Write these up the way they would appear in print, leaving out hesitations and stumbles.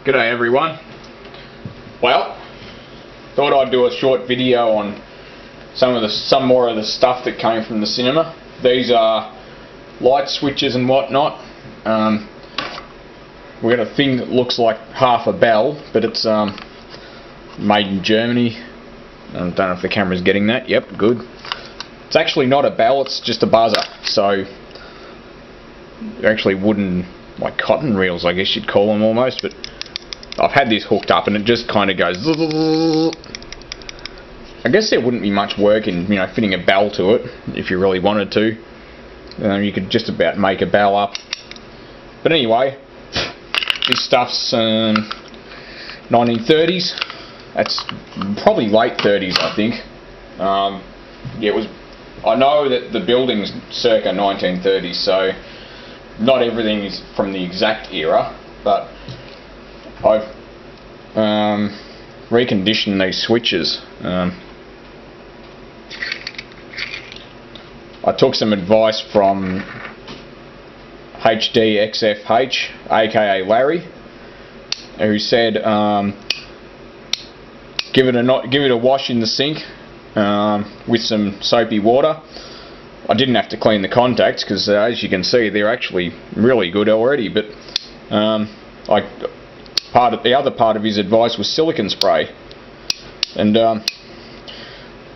G'day everyone. Well, thought I'd do a short video on some more of the stuff that came from the cinema. These are light switches and whatnot. We got a thing that looks like half a bell, but it's made in Germany. I don't know if the camera's getting that. Yep, good. It's actually not a bell, it's just a buzzer. So they're actually wooden, like cotton reels, I guess you'd call them almost, but I've had this hooked up and it just kind of goes zzz. I guess there wouldn't be much work in, fitting a bell to it if you really wanted to. You could just about make a bell up. But anyway, this stuff's 1930s. That's probably late 30s, I think. Yeah, it was. I know that the building's circa 1930s, so not everything is from the exact era, but I've reconditioned these switches. I took some advice from HDXFH, aka Larry, who said give it a wash in the sink with some soapy water. I didn't have to clean the contacts because, as you can see, they're actually really good already. But the other part of his advice was silicone spray, and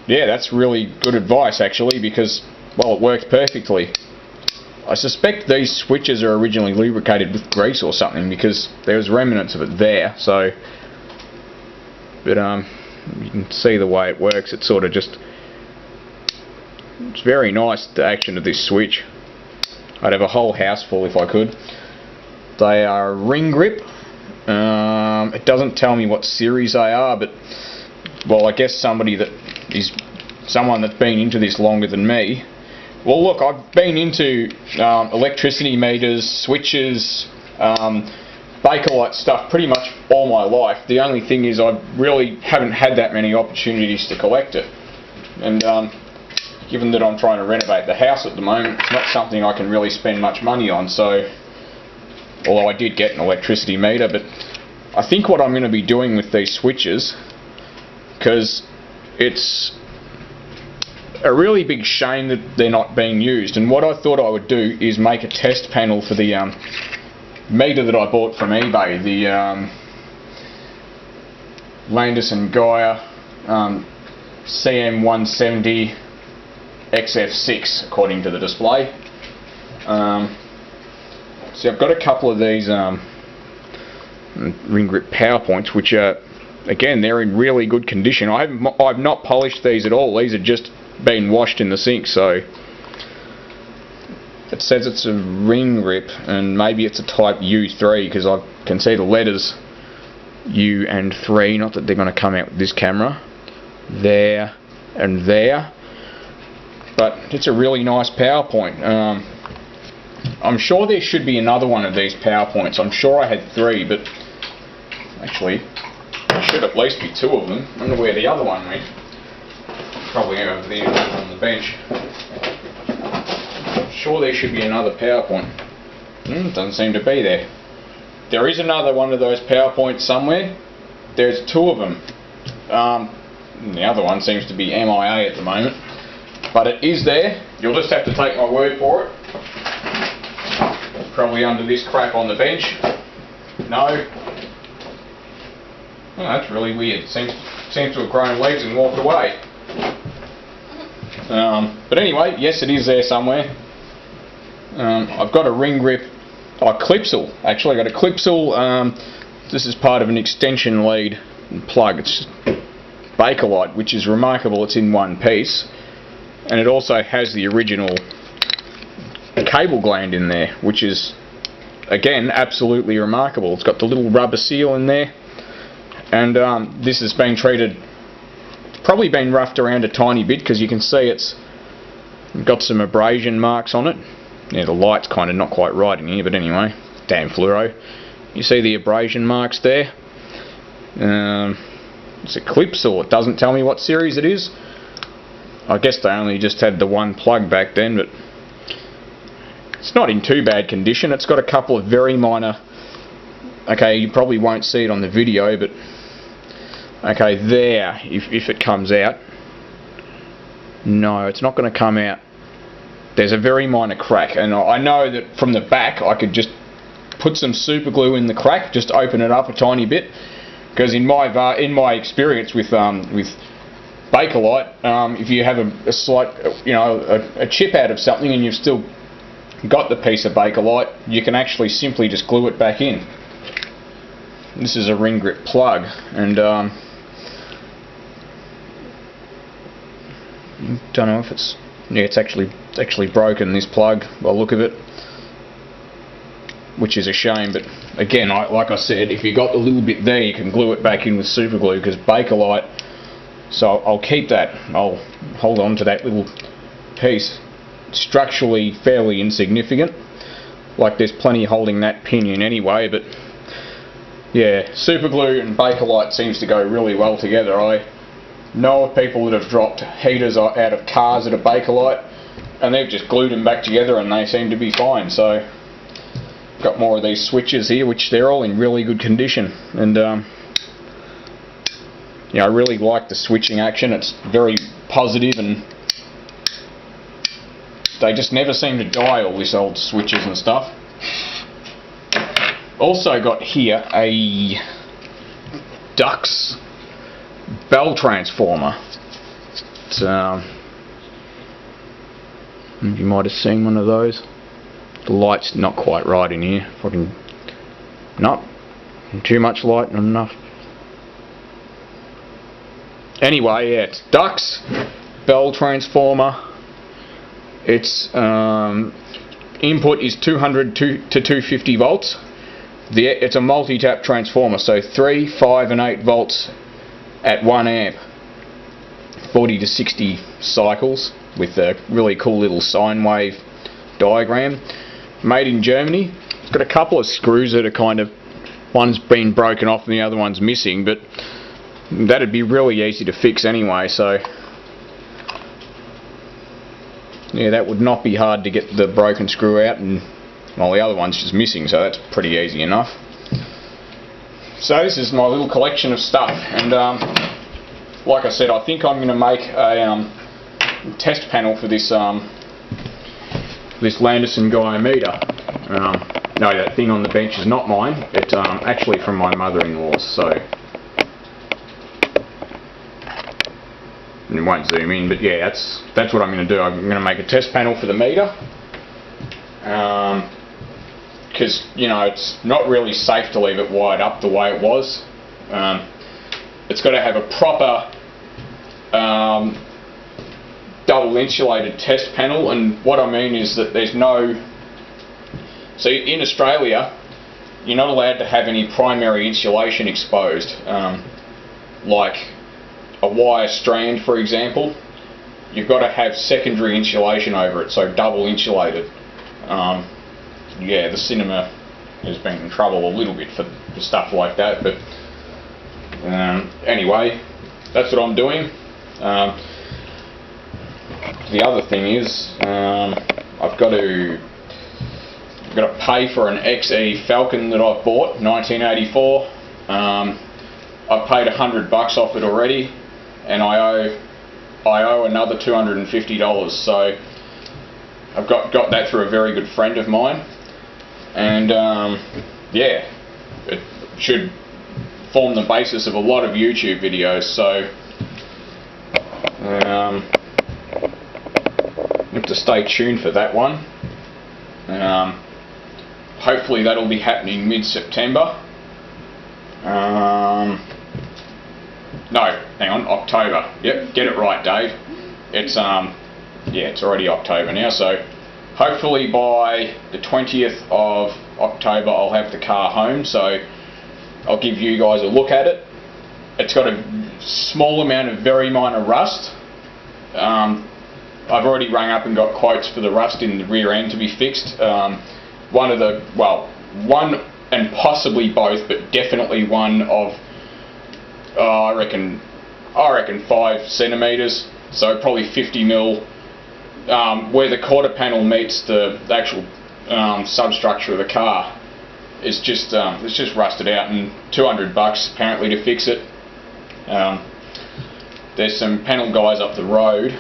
yeah, that's really good advice actually, because, well, it worked perfectly. I suspect these switches are originally lubricated with grease or something, because there was remnants of it there. So, but you can see the way it works. It's sort of just, it's very nice, the action of this switch. I'd have a whole house full if I could. They are ring grip. It doesn't tell me what series they are, but, well, I guess someone that's been into this longer than me. Well, look, I've been into electricity meters, switches, Bakelite stuff pretty much all my life. The only thing is I really haven't had that many opportunities to collect it. And given that I'm trying to renovate the house at the moment, it's not something I can really spend much money on. So, although I did get an electricity meter, but I think what I'm going to be doing with these switches, because it's a really big shame that they're not being used, and what I thought I would do is make a test panel for the meter that I bought from eBay, the Landis & Gyr CM170 XF6 according to the display. So I've got a couple of these ring grip power points, which are, again, they're in really good condition. I've not polished these at all. These are just been washed in the sink. So it says it's a ring grip, and maybe it's a type U3, because I can see the letters U and 3. Not that they're going to come out with this camera. There and there. But it's a really nice power point. I'm sure there should be another one of these power points. I'm sure I had 3, but actually there should at least be 2 of them. I wonder where the other one went. Probably over there on the bench. I'm sure there should be another power point. Doesn't seem to be there. There is another one of those power points somewhere. There's 2 of them. The other one seems to be MIA at the moment. But it is there. You'll just have to take my word for it. Probably under this crap on the bench. No. Oh, that's really weird. Seems to have grown legs and walked away. But anyway, yes, it is there somewhere. I've got a ring grip, clipsal. Actually, I got a clipsal. This is part of an extension lead and plug. It's Bakelite, which is remarkable. It's in one piece, and it also has the original cable gland in there, which is, again, absolutely remarkable. It's got the little rubber seal in there, and this has been treated, probably been roughed around a tiny bit, because you can see it's got some abrasion marks on it. Yeah, the light's kind of not quite right in here, but anyway, damn fluoro. You see the abrasion marks there. It's a clipsal. It doesn't tell me what series it is. I guess they only just had the one plug back then, but it's not in too bad condition. It's got a couple of very minor Okay, you probably won't see it on the video, but okay, there, if it comes out, no, it's not going to come out. There's a very minor crack, and I know that from the back I could just put some super glue in the crack, just open it up a tiny bit, because in my experience with Bakelite, if you have a slight, a chip out of something and you've still got the piece of Bakelite, you can actually simply just glue it back in. This is a ring grip plug, and don't know if it's it's actually broken, this plug, by the look of it, which is a shame. But again, like I said, if you got the little bit there, you can glue it back in with super glue, because Bakelite. So I'll keep that. I'll hold on to that little piece. Structurally fairly insignificant. Like, there's plenty holding that pin in anyway, but yeah, super glue and Bakelite seems to go really well together. I know of people that have dropped heaters out of cars that are Bakelite, and they've just glued them back together and they seem to be fine. So got more of these switches here, which they're all in really good condition, and I really like the switching action. It's very positive, and they just never seem to die, all these old switches and stuff. Also got here a Dux bell transformer. It's, you might have seen one of those. The light's not quite right in here. If I can, not too much light, not enough. Anyway, yeah, it's Dux bell transformer. Its input is 200 to 250 volts. It's a multi-tap transformer, so 3, 5 and 8 volts at 1 amp. 40 to 60 cycles with a really cool little sine wave diagram. Made in Germany. It's got a couple of screws that are kind of, one's been broken off and the other one's missing, but that'd be really easy to fix anyway, so yeah, that would not be hard to get the broken screw out, and well, the other one's just missing, so that's pretty easy enough. So this is my little collection of stuff, and like I said, I think I'm going to make a test panel for this this Landerson Guymeter. No, that thing on the bench is not mine. It's actually from my mother-in-law's, so it won't zoom in, but yeah, that's what I'm going to do. I'm going to make a test panel for the meter, because it's not really safe to leave it wired up the way it was. It's got to have a proper double insulated test panel, and what I mean is that there's no, so in Australia you're not allowed to have any primary insulation exposed, like a wire strand, for example. You've got to have secondary insulation over it, so double insulated. Yeah, the cinema has been in trouble a little bit for stuff like that, but anyway, that's what I'm doing. The other thing is, I've got to pay for an XE Falcon that I've bought, 1984. I've paid $100 off it already, and I owe another $250. So I've got that through a very good friend of mine, and yeah, it should form the basis of a lot of YouTube videos. So you have to stay tuned for that one. Hopefully that'll be happening mid-September. No, hang on, October. Yep, get it right, Dave. It's yeah, it's already October now, so hopefully by the 20th of October I'll have the car home, so I'll give you guys a look at it. It's got a small amount of very minor rust. I've already rang up and got quotes for the rust in the rear end to be fixed. One and possibly both, but definitely one of I reckon 5 centimeters, so probably 50 mil, where the quarter panel meets the actual substructure of the car. it's just rusted out, and $200 apparently to fix it. There's some panel guys up the road